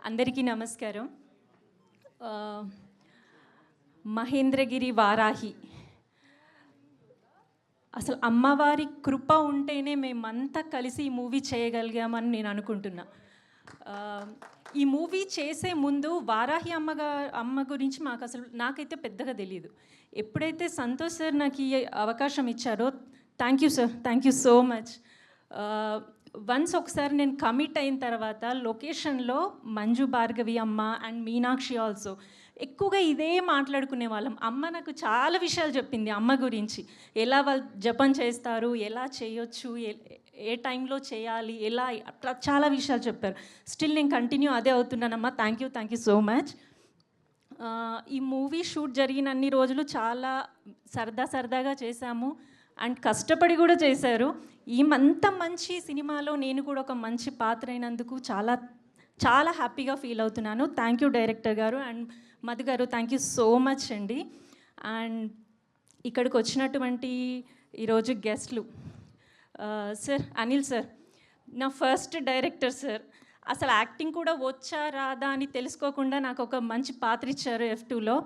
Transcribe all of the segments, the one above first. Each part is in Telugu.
అందరికీ నమస్కారం. మహేంద్రగిరి వారాహి, అసలు అమ్మవారి కృప ఉంటేనే మేమంతా కలిసి ఈ మూవీ చేయగలిగామని నేను అనుకుంటున్నా. ఈ మూవీ చేసే ముందు వారాహి అమ్మ గురించి నాకైతే పెద్దగా తెలియదు. ఎప్పుడైతే సంతోష్ సార్ నాకు ఈ అవకాశం ఇచ్చారో, thank you sir, thank you so much. Once ఒకసారి నేను కమిట్ అయిన తర్వాత లొకేషన్లో మంజు భార్గవి అమ్మ అండ్ మీనాక్షి ఆల్సో ఎక్కువగా ఇదే మాట్లాడుకునే వాళ్ళం. అమ్మ నాకు చాలా విషయాలు చెప్పింది అమ్మ గురించి, ఎలా వాళ్ళు జపం చేస్తారు, ఎలా చేయొచ్చు, ఏ టైంలో చేయాలి, ఎలా, అట్లా చాలా విషయాలు చెప్పారు. స్టిల్ నేను కంటిన్యూ అదే అవుతున్నానమ్మా. Thank you so much. ఈ మూవీ షూట్ జరిగిన అన్ని రోజులు చాలా సరదాగా చేశాము అండ్ కష్టపడి కూడా చేశారు. అంత మంచి సినిమాలో నేను కూడా ఒక మంచి పాత్ర అయినందుకు చాలా చాలా హ్యాపీగా ఫీల్ అవుతున్నాను. థ్యాంక్ యూ డైరెక్టర్ గారు అండ్ మధు గారు, థ్యాంక్ యూ సో మచ్ అండి. అండ్ ఇక్కడికి వచ్చినటువంటి ఈరోజు గెస్ట్లు, సార్ అనిల్ సార్, నా ఫస్ట్ డైరెక్టర్ సార్. అసలు యాక్టింగ్ కూడా వచ్చా రాదా అని తెలుసుకోకుండా నాకు ఒక మంచి పాత్ర ఇచ్చారు F2లో.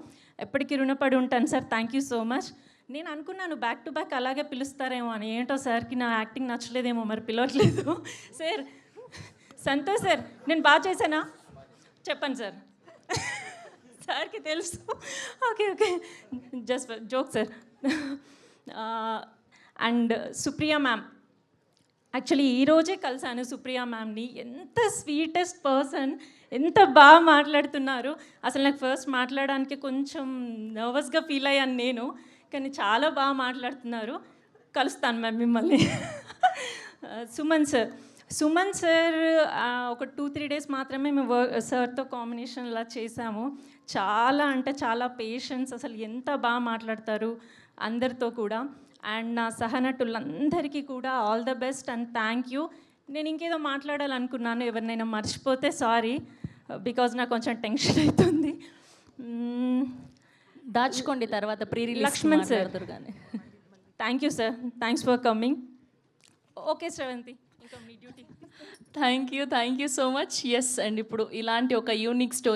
ఎప్పటికీ రుణపడి ఉంటాను sir. Thank you so much. నేను అనుకున్నాను బ్యాక్ టు బ్యాక్ అలాగే పిలుస్తారేమో అని. ఏంటో సార్కి నా యాక్టింగ్ నచ్చలేదేమో, మరి పిలవట్లేదు. సార్ సంతోష్ సార్, నేను బాగా చేశానా చెప్పండి సార్. సార్కి తెలుసు. Okay just joke sir. And Supriya ma'am, actually ఈరోజే కలిసాను సుప్రియా మ్యామ్ని. ఎంత స్వీటెస్ట్ పర్సన్, ఎంత బాగా మాట్లాడుతున్నారు. అసలు నాకు ఫస్ట్ మాట్లాడడానికి కొంచెం నర్వస్గా ఫీల్ అయ్యాను నేను, కానీ చాలా బాగా మాట్లాడుతున్నారు. కలుస్తాను మ్యామ్ మిమ్మల్ని. సుమన్ సార్ ఒక 2-3 డేస్ మాత్రమే మేము సార్తో కాంబినేషన్ ఇలా చేశాము. చాలా అంటే చాలా పేషెన్స్, అసలు ఎంత బాగా మాట్లాడతారు అందరితో కూడా. అండ్ నా సహనటులందరికీ కూడా all the best and thank you. నేను ఇంకేదో మాట్లాడాలనుకున్నాను, ఎవరినైనా మర్చిపోతే సారీ, బికాజ్ నాకు కొంచెం టెన్షన్ అవుతుంది. దాచుకోండి, తర్వాత pre release Lakshman sir, thank you sir, thanks for coming. Okay Sravanthi, ఇంకా మీ duty. Thank you so much. Yes, and ఇప్పుడు ఇలాంటి ఒక యూనిక్ స్టోరీ